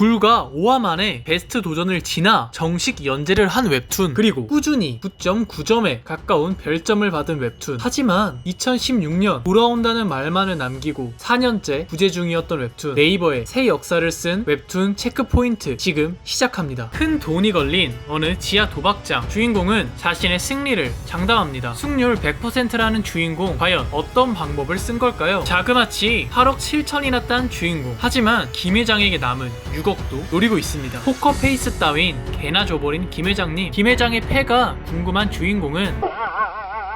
불과 5화 만에 베스트 도전을 지나 정식 연재를 한 웹툰, 그리고 꾸준히 9.9점에 가까운 별점을 받은 웹툰. 하지만 2016년 돌아온다는 말만을 남기고 4년째 부재 중이었던 웹툰, 네이버에 새 역사를 쓴 웹툰 체크포인트 지금 시작합니다. 큰 돈이 걸린 어느 지하 도박장, 주인공은 자신의 승리를 장담합니다. 승률 100%라는 주인공, 과연 어떤 방법을 쓴 걸까요? 자그마치 8억 7천이나 딴 주인공, 하지만 김 회장에게 남은 6억도 노리고 있습니다. 포커페이스 따윈 개나 줘버린 김 회장님. 김 회장의 패가 궁금한 주인공은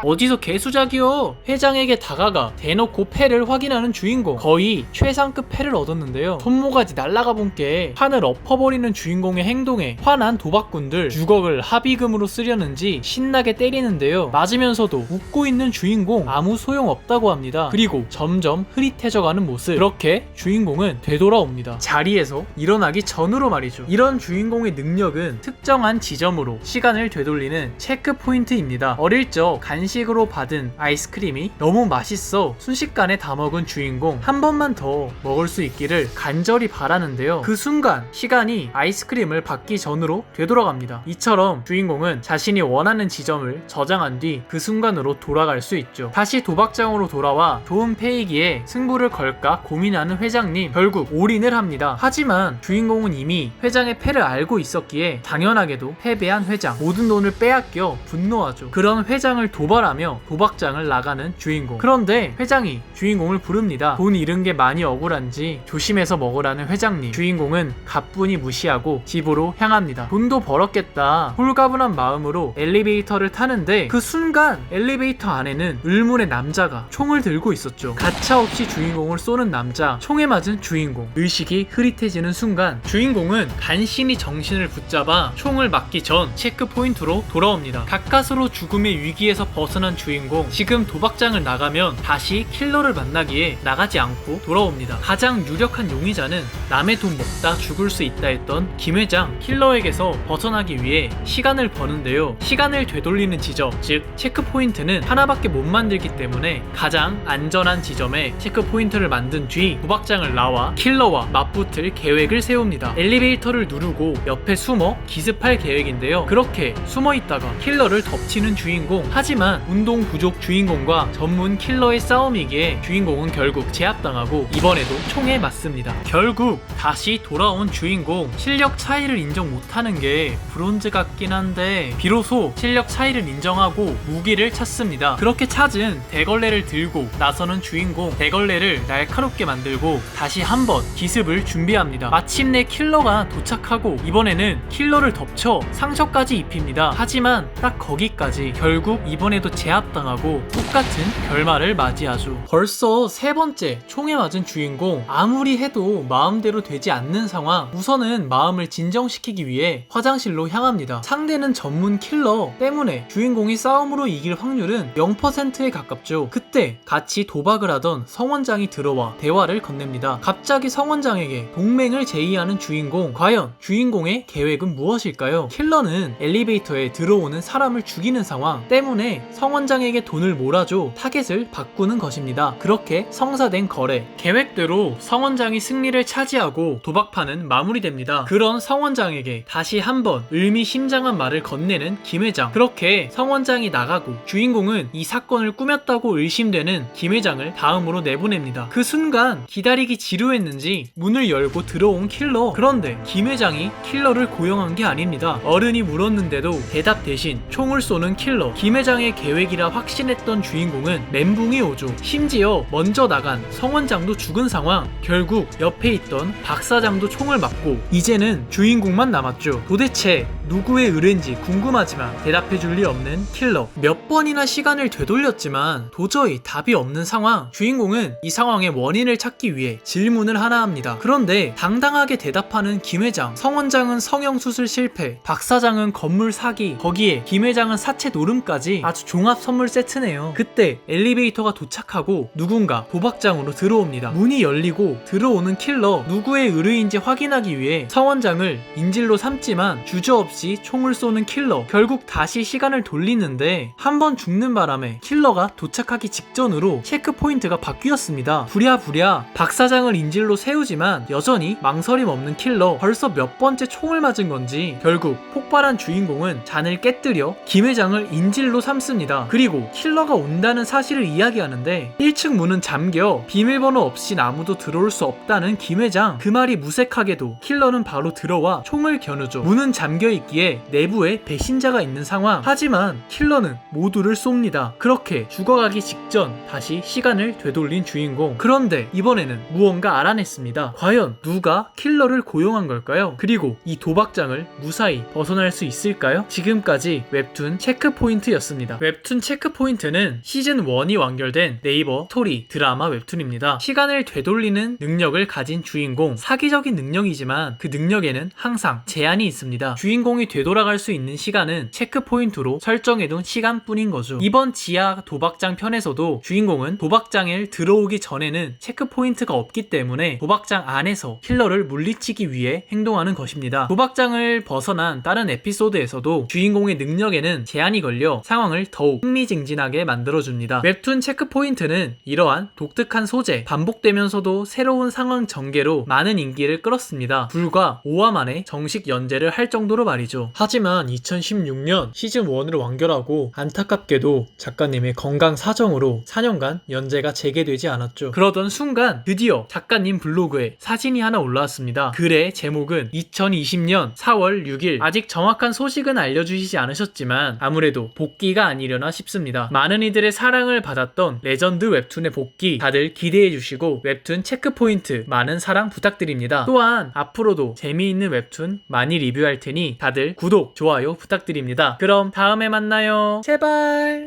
어디서 개수작이요? 회장에게 다가가 대놓고 패를 확인하는 주인공. 거의 최상급 패를 얻었는데요. 손모가지 날라가 본게 판을 엎어버리는 주인공의 행동에 화난 도박꾼들 6억을 합의금으로 쓰려는지 신나게 때리는데요. 맞으면서도 웃고 있는 주인공 아무 소용없다고 합니다. 그리고 점점 흐릿해져가는 모습. 그렇게 주인공은 되돌아옵니다. 자리에서 일어나기 전으로 말이죠. 이런 주인공의 능력은 특정한 지점으로 시간을 되돌리는 체크포인트입니다. 어릴 적 간식으로 받은 아이스크림이 너무 맛있어 순식간에 다 먹은 주인공, 한 번만 더 먹을 수 있기를 간절히 바라는데요. 그 순간 시간이 아이스크림을 받기 전으로 되돌아갑니다. 이처럼 주인공은 자신이 원하는 지점을 저장한 뒤 그 순간으로 돌아갈 수 있죠. 다시 도박장으로 돌아와 좋은 패이기에 승부를 걸까 고민하는 회장님, 결국 올인을 합니다. 하지만 주인공은 이미 회장의 패를 알고 있었기에 당연하게도 패배한 회장, 모든 돈을 빼앗겨 분노하죠. 그런 회장을 도발하며 도박장을 나가는 주인공. 그런데 회장이 주인공을 부릅니다. 돈 잃은 게 많이 억울한지 조심해서 먹으라는 회장님. 주인공은 가뿐히 무시하고 집으로 향합니다. 돈도 벌었겠다 홀가분한 마음으로 엘리베이터를 타는데 그 순간 엘리베이터 안에는 의문의 남자가 총을 들고 있었죠. 가차없이 주인공을 쏘는 남자, 총에 맞은 주인공. 의식이 흐릿해지는 순간 주인공은 간신히 정신을 붙잡아 총을 맞기 전 체크포인트로 돌아옵니다. 가까스로 죽음의 위기에서 벗어난 주인공, 지금 도박장을 나가면 다시 킬러를 만나기에 나가지 않고 돌아옵니다. 가장 유력한 용의자는 남의 돈 먹다 죽을 수 있다 했던 김 회장. 킬러에게서 벗어나기 위해 시간을 버는데요. 시간을 되돌리는 지점, 즉 체크포인트는 하나밖에 못 만들기 때문에 가장 안전한 지점에 체크포인트를 만든 뒤 도박장을 나와 킬러와 맞붙을 계획을 세웁니다. 엘리베이터를 누르고 옆에 숨어 기습할 계획인데요. 그렇게 숨어있다가 킬러를 덮치는 주인공. 하지만 운동 부족 주인공과 전문 킬러의 싸움이기에 주인공은 결국 제압당하고 이번에도 총에 맞습니다. 결국 다시 돌아온 주인공. 실력 차이를 인정 못하는 게 브론즈 같긴 한데 비로소 실력 차이를 인정하고 무기를 찾습니다. 그렇게 찾은 대걸레를 들고 나서는 주인공. 대걸레를 날카롭게 만들고 다시 한번 기습을 준비합니다. 마침내 킬러가 도착하고 이번에는 킬러를 덮쳐 상처까지 입힙니다. 하지만 딱 거기까지. 결국 이번에도 제압당하고 똑같은 결말을 맞이하죠. 벌써 세 번째 총에 맞은 주인공. 아무리 해도 마음대로 되지 않는 상황. 우선은 마음을 진정시키기 위해 화장실로 향합니다. 상대는 전문 킬러 때문에 주인공이 싸움으로 이길 확률은 0%에 가깝죠. 그때 같이 도박을 하던 성원장이 들어와 대화를 건넵니다. 갑자기 성원장에게 동맹을 제의하는 주인공. 과연 주인공의 계획은 무엇일까요? 킬러는 엘리베이터에 들어오는 사람을 죽이는 상황 때문에 성원장에게 돈을 몰아줘 타겟을 바꾸는 것입니다. 그렇게 성사된 거래. 계획대로 성원장이 승리를 차지하고 도박판은 마무리됩니다. 그런 성원장에게 다시 한번 의미심장한 말을 건네는 김 회장. 그렇게 성원장이 나가고 주인공은 이 사건을 꾸몄다고 의심되는 김 회장을 다음으로 내보냅니다. 그 순간 기다리기 지루했는지 문을 열고 들어온 킬러. 그런데 김 회장이 킬러를 고용한 게 아닙니다. 어른이 물었는데도 대답 대신 총을 쏘는 킬러. 김 회장의 계획이라 확신했던 주인공은 멘붕이 오죠. 심지어 먼저 나간 성원장도 죽은 상황. 결국 옆에 있던 박 사장도 총을 맞고 이제는 주인공만 남았죠. 도대체 누구의 의뢰인지 궁금하지만 대답해줄 리 없는 킬러. 몇 번이나 시간을 되돌렸지만 도저히 답이 없는 상황. 주인공은 이 상황의 원인을 찾기 위해 질문을 하나 합니다. 그런데 당당하게 대답하는 김 회장. 성원장은 성형수술 실패, 박 사장은 건물 사기, 거기에 김 회장은 사채 노름까지. 아주 종합 선물 세트네요. 그때 엘리베이터가 도착하고 누군가 도박장으로 들어옵니다. 문이 열리고 들어오는 킬러 누구의 의뢰인지 확인하기 위해 서원장을 인질로 삼지만 주저없이 총을 쏘는 킬러. 결국 다시 시간을 돌리는데 한 번 죽는 바람에 킬러가 도착하기 직전으로 체크포인트가 바뀌었습니다. 부랴부랴 박 사장을 인질로 세우지만 여전히 망설임 없는 킬러. 벌써 몇 번째 총을 맞은 건지 결국 폭발한 주인공은 잔을 깨뜨려 김 회장을 인질로 삼습니다. 그리고 킬러가 온다는 사실을 이야기하는데 1층 문은 잠겨 비밀번호 없인 아무도 들어올 수 없다는 김 회장. 그 말이 무색하게도 킬러는 바로 들어와 총을 겨누죠. 문은 잠겨 있기에 내부에 배신자가 있는 상황. 하지만 킬러는 모두를 쏩니다. 그렇게 죽어가기 직전 다시 시간을 되돌린 주인공. 그런데 이번에는 무언가 알아냈습니다. 과연 누가 킬러를 고용한 걸까요? 그리고 이 도박장을 무사히 벗어날 수 있을까요? 지금까지 웹툰 체크포인트였습니다. 웹툰 체크포인트는 시즌1이 완결된 네이버 스토리 드라마 웹툰입니다. 시간을 되돌리는 능력을 가진 주인공. 사기적인 능력이지만 그 능력에는 항상 제한이 있습니다. 주인공이 되돌아갈 수 있는 시간은 체크포인트로 설정해둔 시간뿐인 거죠. 이번 지하 도박장 편에서도 주인공은 도박장에 들어오기 전에는 체크포인트가 없기 때문에 도박장 안에서 킬러를 물리치기 위해 행동하는 것입니다. 도박장을 벗어난 다른 에피소드에서도 주인공의 능력에는 제한이 걸려 상황을 더욱 흥미진진하게 만들어줍니다. 웹툰 체크포인트는 이러한 독특한 소재, 반복되면서도 새로운 상황 전개로 많은 인기를 끌었습니다. 불과 5화 만에 정식 연재를 할 정도로 말이죠. 하지만 2016년 시즌1을 완결하고 안타깝게도 작가님의 건강 사정으로 4년간 연재가 재개되지 않았죠. 그러던 순간 드디어 작가님 블로그에 사진이 하나 올라왔습니다. 글의 제목은 2020년 4월 6일. 아직 정확한 소식은 알려주시지 않으셨지만 아무래도 복귀가 아니려나 싶습니다. 많은 이들의 사랑을 받았던 레전드 웹툰의 복귀 다들 기대해주시고 웹툰 체크포인트 많은 사랑 부탁드립니다. 또한 앞으로도 재미있는 웹툰 많이 리뷰할 테니 다들 구독, 좋아요 부탁드립니다. 그럼 다음에 만나요. 제발.